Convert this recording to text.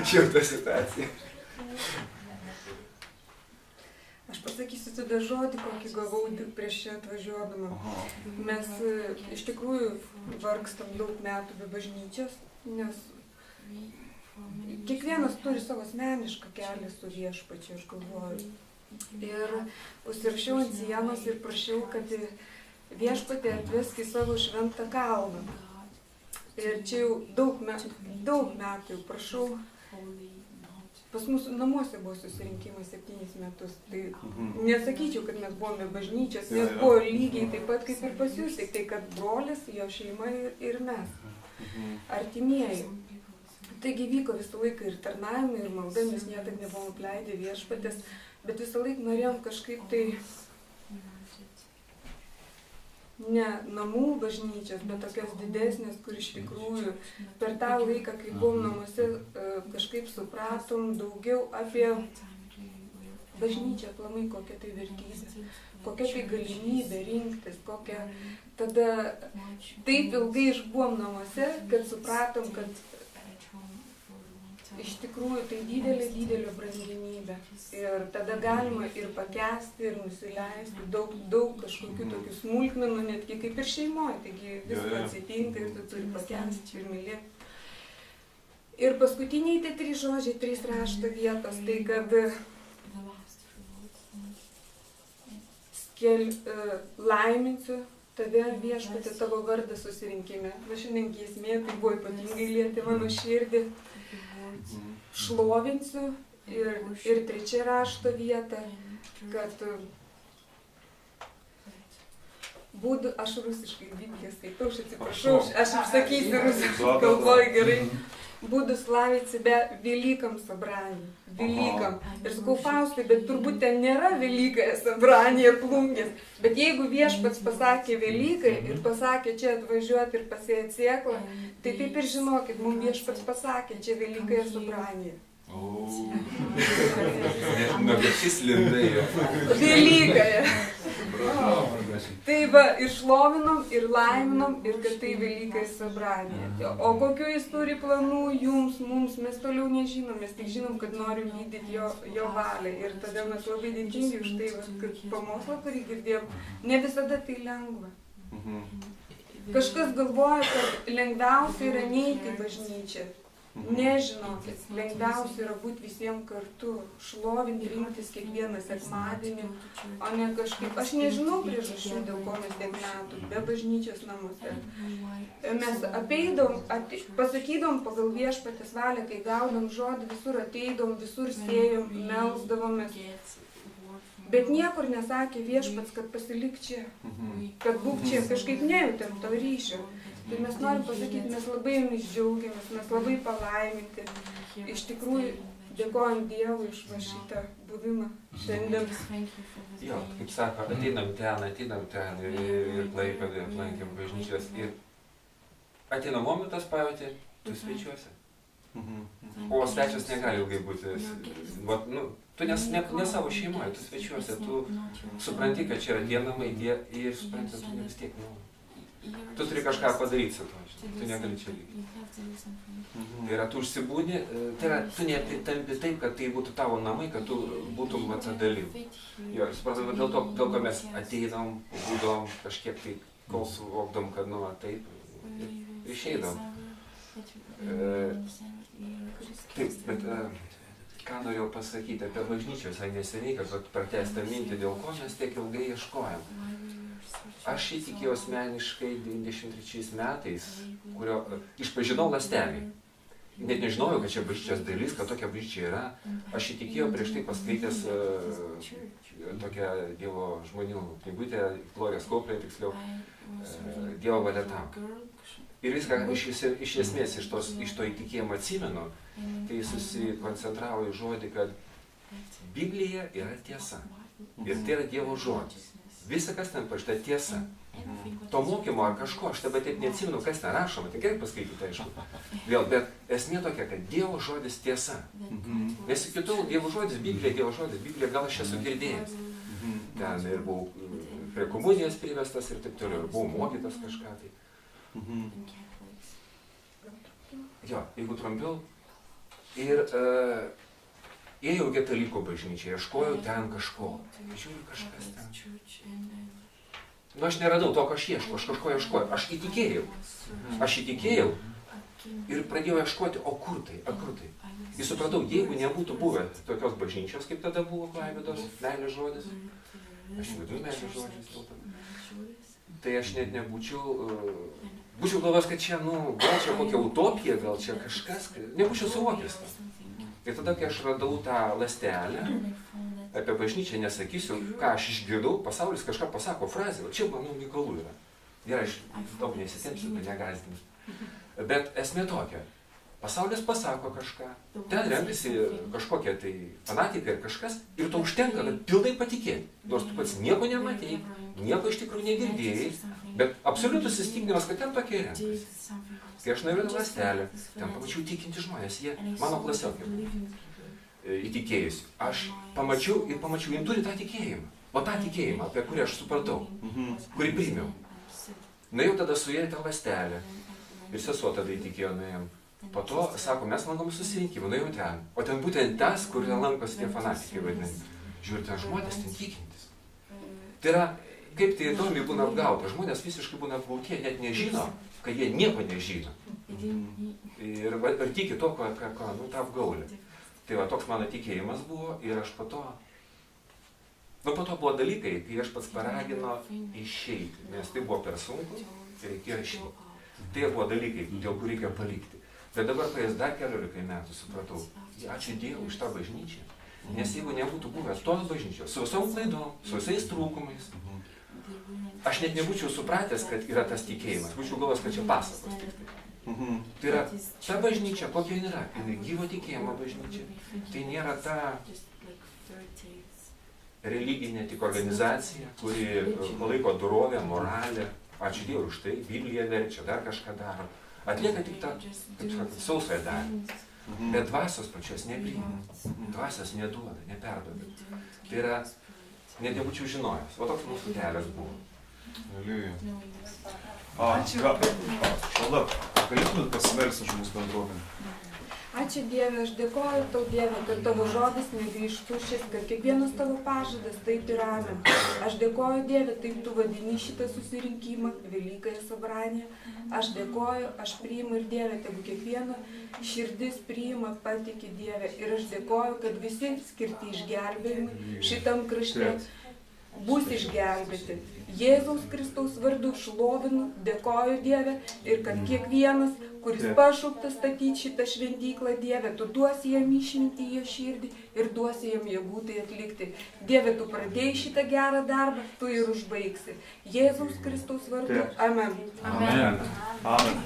Šilta situacija. Aš pasakysiu tada žodį, kokį gavau tik prieš čia atvažiuodama. Mes iš tikrųjų vargstam daug metų be bažnyčios, nes kiekvienas turi savo asmenišką kelią su viešpačiu, aš galvoju. Ir užsirašiau ant sienos ir prašiau, kad viešpatį atvesk į savo šventą kalną. Ir čia jau daug metų jau prašau. Pas mūsų namuose buvo susirinkimas 7 metus. Tai nesakyčiau, kad mes buvome bažnyčios, nes buvo lygiai taip pat kaip ir pas jūs, tik tai, kad brolis, jo šeima ir mes, artimieji. Taigi vyko visą laiką ir tarnavimai, ir malda, mes niekad nebuvom apleidę viešpatės, bet visą laiką norėjom kažkaip tai ne namų bažnyčios, bet tokias didesnės, kur iš tikrųjų per tą laiką, kai buvom namuose, kažkaip supratom daugiau apie bažnyčią, aplamai kokia tai vertybė, kokia tai galimybė rinktis, kokia tada taip ilgai išbuvom namuose, kad supratom, kad iš tikrųjų tai didelė brangenybė. Ir tada galima ir pakęsti, ir nusileisti, daug kažkokių tokių smulkmenų, netgi kaip ir šeimoje, taigi viskas atsitinka ir tu turi pakęsti ir mylėti. Ir paskutiniai tie 3 žodžiai, 3 rašto vietos, tai kad laiminsiu tave viešpatį, tavo vardą susirinkime. Va šiandien giesmė, tai buvo ypatingai lieti mano širdį. Šlovinsiu ir 3 rašto vieta, kad būdu, aš rusiškai Bibliją skaitau, aš atsiprašau, aš apsakysiu rusiškai kalboj gerai. Буду славить себя в великом собрании, великом. Ir sakau, Faustai, bet turbūt ten nėra великое собрание plungės. Bet jeigu viešpats pasakė velykai ir pasakė čia atvažiuoti ir pasėti sėklą, tai taip ir žinokit, mums viešpats pasakė čia великое собрание. Многочисленные. Великое. Tai va, ir šlovinom, ir laiminom, ir kad tai великое собрание. O kokiu jis turi planų jums, mums, mes toliau nežinom, mes tik žinom, kad norim vykdyti jo valią. Ir tada mes labai dėkingi už tai, kad pamokslą, kurį girdėjom, ne visada tai lengva. Kažkas galvoja, kad lengviausia yra neiti į bažnyčią. Nežinokit, lengviausia yra būti visiems kartu, šlovinti, rinktis kiekvieną sekmadienį, o ne kažkaip, aš nežinau priežasčių, dėl ko mes tiek metų, be bažnyčios namuose. Mes apeidom, pasakydom pagal viešpatės valią, kai gaudom žodį, visur ateidom, visur sėjom, melsdavomės. Bet niekur nesakė viešpats, kad pasilik čia, kad būk čia, kažkaip nejautėm to ryšio. Tai mes norim pasakyti, mes labai jumis džiaugiamės, mes labai palaiminti. Iš tikrųjų, dėkojam Dievui už šitą buvimą šiandien. Jo, kaip sako, ateinam ten ir Klaipėdoje aplankėm bažnyčios. Ir ateina momentas pajauti, tu svečiuosi. O svečias negali ilgai būti. Tu ne savo šeimoje, tu svečiuosi, tu supranti, kad čia yra tie namai, ir supranti, tu vis tiek tu turi kažką padaryti su to, tu negali čia lygti. Tai yra, tu užsibūni, tai yra, tu netampi taip, kad tai būtų tavo namai, kad tu būtum ta dalim. Jo, supratau, dėl ko mes ateinam, būdom kažkiek tai, kol suvokdom, kad, taip, išeidom. Taip, bet ką norėjau pasakyti apie bažnyčią visai neseniai, kad pratęstą mintį, dėl ko mes tiek ilgai ieškojom. Aš įtikėjau asmeniškai 93 metais, kurio išpažinau lastelį. Net nežinojau, kad čia bažnyčios dalis, kad tokia bažnyčia yra. Aš įtikėjau prieš tai paskaitęs tokią Dievo žmonių knygutę, Glorijos Copeland tiksliau, Dievo valia tam. Ir viską iš esmės iš to įtikėjimo atsimenu, tai susikoncentravo į žodį, kad Biblija yra tiesa. Ir tai yra Dievo žodis. Visa, kas ten parašyta, tiesa. To mokymo ar kažko, aš dabar taip neatsimenu, kas ten rašoma, tai gerai paskaityti, aišku. Vėl, bet esmė tokia, kad Dievo žodis tiesa. Nes iki tol Dievo žodis, Biblija, gal aš esu girdėjęs. Ten ir buvau prie komunijos privestas ir taip toliau, ir buvau mokytas kažką tai. Jo, jeigu trumpiau. Ir ėjau į katalikų bažnyčią, ieškojau ten kažko. Žiūriu, kažkas ten. Nu, aš neradau to, ko aš ieškau, aš kažko ieškojau. Aš įtikėjau. Ir pradėjau ieškoti, o kur tai, kur tai. Ir supratau, jeigu nebūtų buvę tokios bažnyčios, kaip tada buvo Klaipėdos meilės žodis, aš vadinu meilės žodis, tai aš net būčiau galvojęs, kad čia, gal čia kokia utopija, gal čia kažkas, nebūčiau suvokęs. Ir tada, kai aš radau tą lastelę, apie bažnyčią nesakysiu, ką aš išgirdau, pasaulis kažką pasako frazę, o čia, manau, unikalų yra. Gerai, aš daug nesitempsiu, bet negazdinsiu. Bet esmė tokia, pasaulis pasako kažką, ten renkasi kažkokie tai fanatikai ir kažkas, ir to užtenka, kad pilnai patikėti. Nors tu pats nieko nematėjai, nieko iš tikrųjų negirdėjai, bet absoliutus įsitiklinimas, kad ten tokie renkasi. Kai aš nuėjau į lastelę, ten pamačiau tikinti žmonės, jie mano klasiokai įtikėjusi. Aš pamačiau, jie turi tą tikėjimą. O tą tikėjimą, apie kurį aš supratau, kurį priimiau. Nuėjau tada su jie į tą lastelę. Ir sesuo tada įtikėjo, nuėjom. Po to, sako, mes lankom susirinkimą, nuėjau ten. O ten būtent tas, kur lankosi tie fanatikai vadinami. Žiūrėt, ten žmonės ten tikintis. Tai yra, kaip tai įdomiai būna apgauta. Žmonės visiškai būna apgauti, net nežino, kad jie nieko nežino. Ir tiki to, tą apgaulę. Tai va, toks mano tikėjimas buvo ir aš po to buvo dalykai, kai aš pats paragino išeiti, nes tai buvo per sunku ir reikėjo išeiti. Tai buvo dalykai, dėl kurių reikėjo palikti. Bet dabar praėjus dar 14 metų supratau, ačiū Dievui už tą bažnyčią, nes jeigu nebūtų buvęs tos bažnyčios, su visom klaidom, su visais trūkumais, aš net nebūčiau supratęs, kad yra tas tikėjimas, būčiau galvojęs, kad čia pasakos tik tai. Tai yra ta bažnyčia, kokia jin yra, gyvo tikėjimo bažnyčia, tai nėra ta religinė tik organizacija, kuri palaiko dorovę, moralę, ačiū Dievui už tai, Biblija verčia, dar kažką daro. Atlieka tik tą, kaip sakant, sausąją dalį. Bet dvasios pačios nepriima. Dvasios neduoda, neperduoda. Tai yra, net nebūčiau žinojęs. O toks mūsų kelias buvo. Aliuja. Ačiū. Šalda, galėtumėt pasimelsti už mūsų bendruomenę? Ačiū Dieve, aš dėkoju tau Dieve, kad tavo žodis negrįž tuščias, kad kiekvienas tavo pažadas taip ir amen. Aš dėkoju Dieve, taip tu vadini šitą susirinkimą, Velykąją Sobraniją. Aš dėkoju, aš priimu ir Dieve, tegu kiekviena širdis priima, patiki Dieve. Ir aš dėkoju, kad visi skirti išgelbėjimui šitam krašte bus išgelbėti. Jėzaus Kristaus vardu šlovinu, dėkoju Dieve ir kad kiekvienas, kuris pašauktas statyti šitą šventyklą Dieve, tu duosi jam išminti jo širdį ir duosi jam jėgų tai atlikti. Dieve, tu pradėjai šitą gerą darbą, tu ir užbaigsi. Jėzaus Kristaus vardu. Amen. Amen. Amen.